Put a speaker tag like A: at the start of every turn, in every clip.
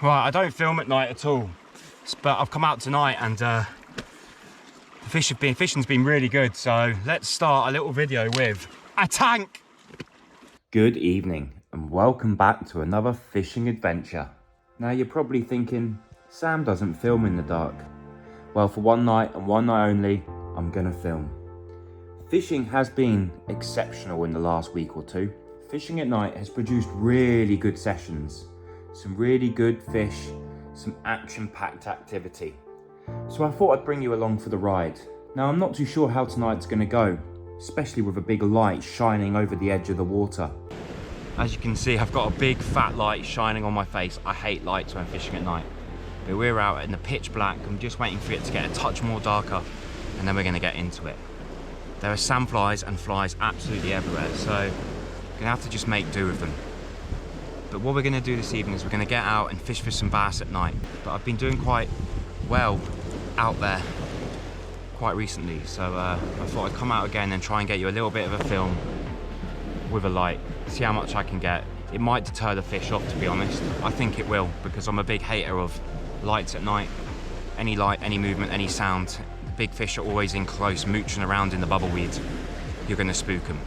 A: Right, I don't film at night at all, but I've come out tonight and the fishing's been really good. So let's start a little video with a tank.
B: Good evening and welcome back to another fishing adventure. Now you're probably thinking, Sam doesn't film in the dark. Well, for one night and one night only, I'm gonna film. Fishing has been exceptional in the last week or two. Fishing at night has produced really good sessions, some really good fish, some action-packed activity. So I thought I'd bring you along for the ride. Now I'm not too sure how tonight's gonna go, especially with a big light shining over the edge of the water.
A: As you can see, I've got a big fat light shining on my face. I hate lights when fishing at night. But we're out in the pitch black. I'm just waiting for it to get a touch more darker and then we're gonna get into it. There are sandflies and flies absolutely everywhere, so we're gonna have to just make do with them. But what we're gonna do this evening is we're gonna get out and fish for some bass at night. But I've been doing quite well out there quite recently, so I thought I'd come out again and try and get you a little bit of a film with a light, see how much I can get. It might deter the fish off, to be honest. I think it will, because I'm a big hater of lights at night. Any light, any movement, any sound, the big fish are always in close, mooching around in the bubbleweed. You're gonna spook them.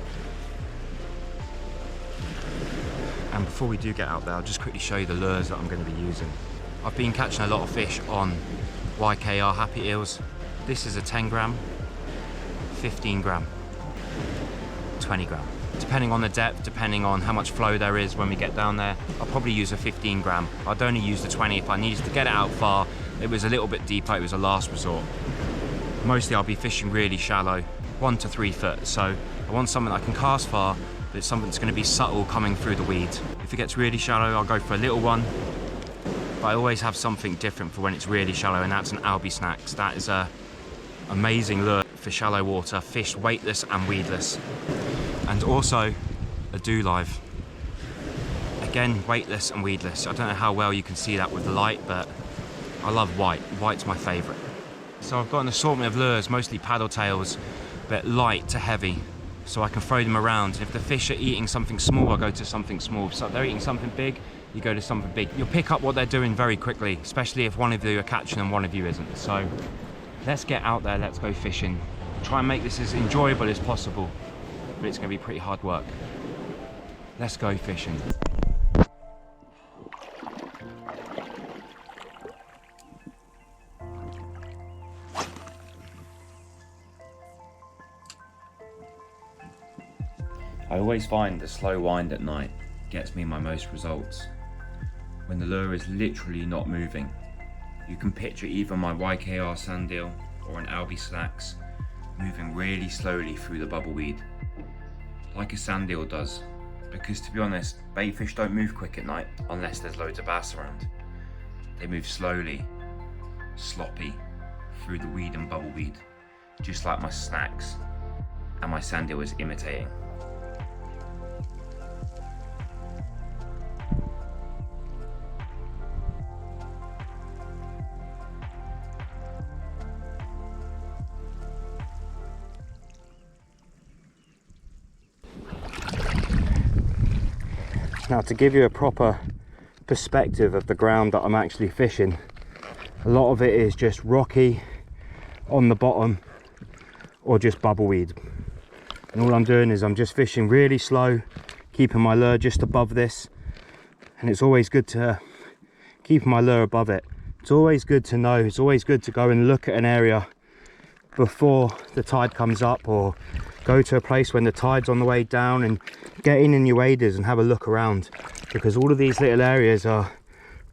A: And before we do get out there, I'll just quickly show you the lures that I'm going to be using. I've been catching a lot of fish on YKR Happy Eels. This is a 10 gram, 15 gram, 20 gram. Depending on the depth, depending on how much flow there is when we get down there, I'll probably use a 15 gram. I'd only use the 20 if I needed to get it out far. It was a little bit deeper, it was a last resort. Mostly I'll be fishing really shallow, 1 to 3 foot. So I want something I can cast far, but it's something that's going to be subtle coming through the weed. If it gets really shallow, I'll go for a little one. But I always have something different for when it's really shallow, and that's an Albi Snacks. That is a amazing lure for shallow water, fish weightless and weedless. And also a Do Live. Again, weightless and weedless. I don't know how well you can see that with the light, but I love white. White's my favourite. So I've got an assortment of lures, mostly paddle tails, but light to heavy, so I can throw them around. And if the fish are eating something small, I'll go to something small. So if they're eating something big, you go to something big. You'll pick up what they're doing very quickly, especially if one of you are catching and one of you isn't. So let's get out there, let's go fishing. Try and make this as enjoyable as possible, but it's gonna be pretty hard work. Let's go fishing.
B: I always find the slow wind at night gets me my most results. When the lure is literally not moving. You can picture either my YKR sand eel or an Albi Snacks moving really slowly through the bubbleweed, like a sand eel does. Because to be honest, bait fish don't move quick at night unless there's loads of bass around. They move slowly, sloppy, through the weed and bubbleweed, just like my snacks and my sand eel is imitating.
A: Now, to give you a proper perspective of the ground that I'm actually fishing, a lot of it is just rocky on the bottom or just bubbleweed. And all I'm doing is I'm just fishing really slow, keeping my lure just above this. And it's always good to keep my lure above it. It's always good to know, it's always good to go and look at an area before the tide comes up, or go to a place when the tide's on the way down and get in your waders and have a look around, because all of these little areas are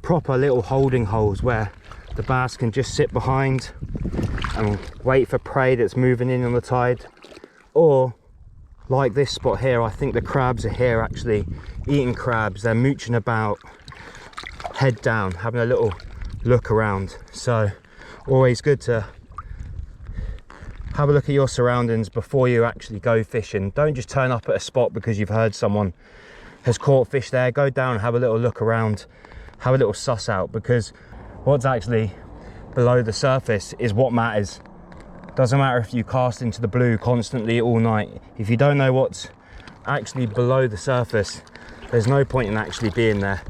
A: proper little holding holes where the bass can just sit behind and wait for prey that's moving in on the tide. Or like this spot here, I think the crabs are here actually eating crabs. They're mooching about head down, having a little look around. So always good to have a look at your surroundings before you actually go fishing. Don't just turn up at a spot because you've heard someone has caught fish there. Go down and have a little look around, have a little suss out, because what's actually below the surface is what matters. Doesn't matter if you cast into the blue constantly all night. If you don't know what's actually below the surface, there's no point in actually being there.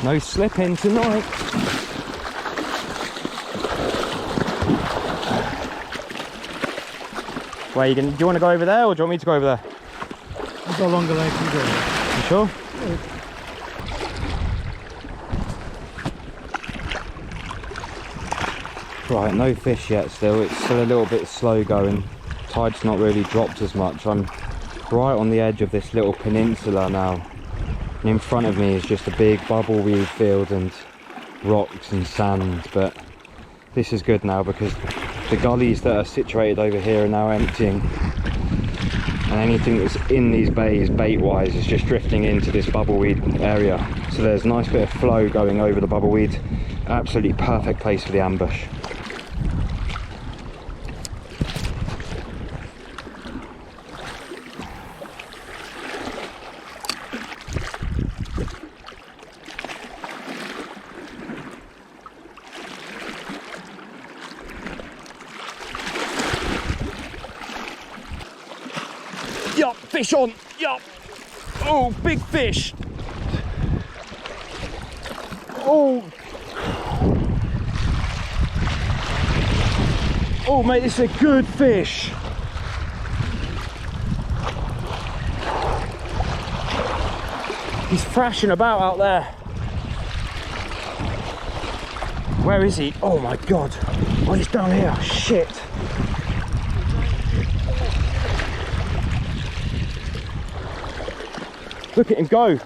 A: No slipping tonight. Where you going? Do you want to go over there, or do you want me to go over there?
C: I've got longer legs, you go.
A: You sure?
C: Yeah.
A: Right, no fish yet still. It's still a little bit slow going. Tide's not really dropped as much. I'm right on the edge of this little peninsula now. And in front of me is just a big bubbleweed field and rocks and sand. But this is good now because the gullies that are situated over here are now emptying. And anything that's in these bays, bait-wise, is just drifting into this bubbleweed area. So there's a nice bit of flow going over the bubbleweed. Absolutely perfect place for the ambush. Yup, fish on, yup. Oh, big fish. Oh. Oh, mate, this is a good fish. He's thrashing about out there. Where is he? Oh my God. Oh, he's down here, shit. Look at him go.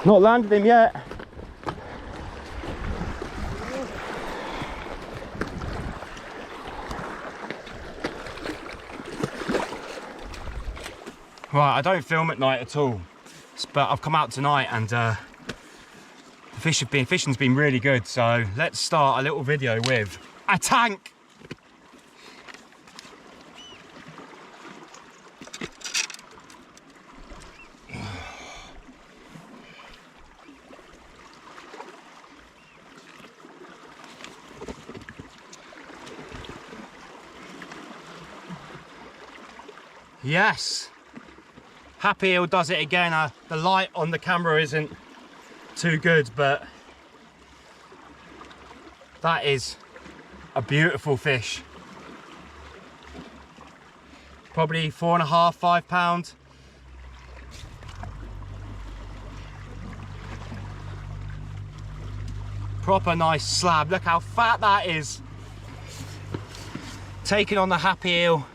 A: Not landed him yet. Right, I don't film at night at all, but I've come out tonight and the fishing's been really good. So let's start a little video with a tank. Yes. Happy Eel does it again. The light on the camera isn't too good, but that is a beautiful fish. Probably 4.5, 5 pounds. Proper nice slab. Look how fat that is. Taking on the Happy Eel.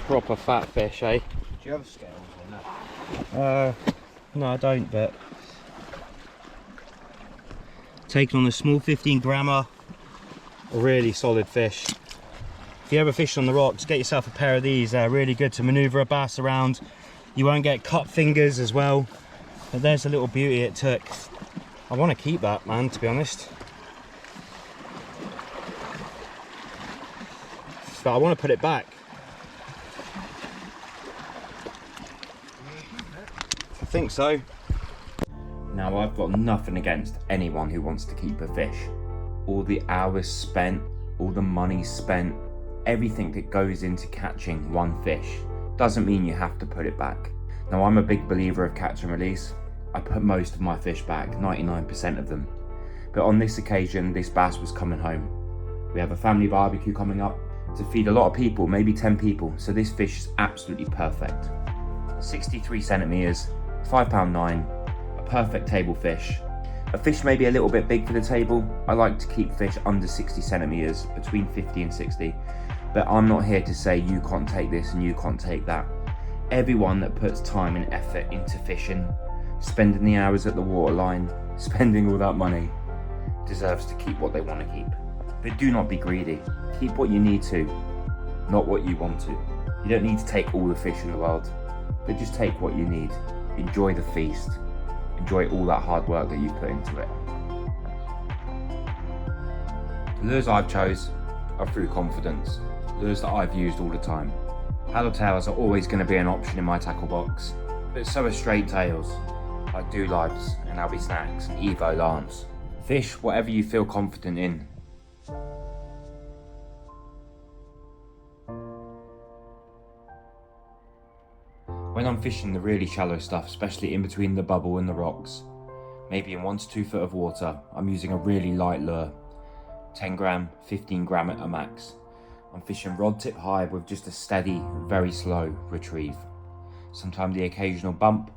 A: Proper fat fish, eh?
C: Do you have scales on that?
A: No, I don't, but taking on a small 15 grammer, a really solid fish. If you ever fish on the rocks, get yourself a pair of these. They're really good to maneuver a bass around. You won't get cut fingers as well. But there's a little beauty it took. I want to keep that, man, to be honest. But I want to put it back. I think so.
B: Now, I've got nothing against anyone who wants to keep a fish. All the hours spent, all the money spent, everything that goes into catching one fish doesn't mean you have to put it back. Now, I'm a big believer of catch and release. I put most of my fish back, 99% of them. But on this occasion, this bass was coming home. We have a family barbecue coming up to feed a lot of people, maybe 10 people, so this fish is absolutely perfect. 63 centimeters, 5'9", a perfect table fish. A fish may be a little bit big for the table. I like to keep fish under 60 centimeters, between 50 and 60. But I'm not here to say you can't take this and you can't take that. Everyone that puts time and effort into fishing, spending the hours at the waterline, spending all that money, deserves to keep what they want to keep. But do not be greedy. Keep what you need to, not what you want to. You don't need to take all the fish in the world, but just take what you need. Enjoy the feast. Enjoy all that hard work that you've put into it. The lures I've chose are through confidence. Lures that I've used all the time. Paddle tails are always going to be an option in my tackle box, but so are straight tails, like Do Lives and Albie Snacks and Evo Lance. Fish whatever you feel confident in. When I'm fishing the really shallow stuff, especially in between the bubble and the rocks, maybe in 1 to 2 foot of water, I'm using a really light lure, 10 gram, 15 gram at a max. I'm fishing rod tip high with just a steady, very slow retrieve. Sometimes the occasional bump,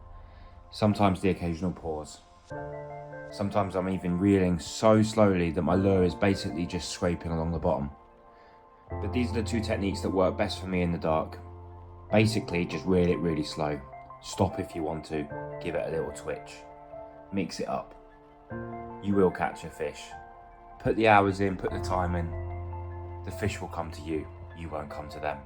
B: sometimes the occasional pause. Sometimes I'm even reeling so slowly that my lure is basically just scraping along the bottom. But these are the 2 techniques that work best for me in the dark. Basically, just reel it really slow. Stop if you want to, give it a little twitch. Mix it up. You will catch a fish. Put the hours in, put the time in. The fish will come to you, you won't come to them.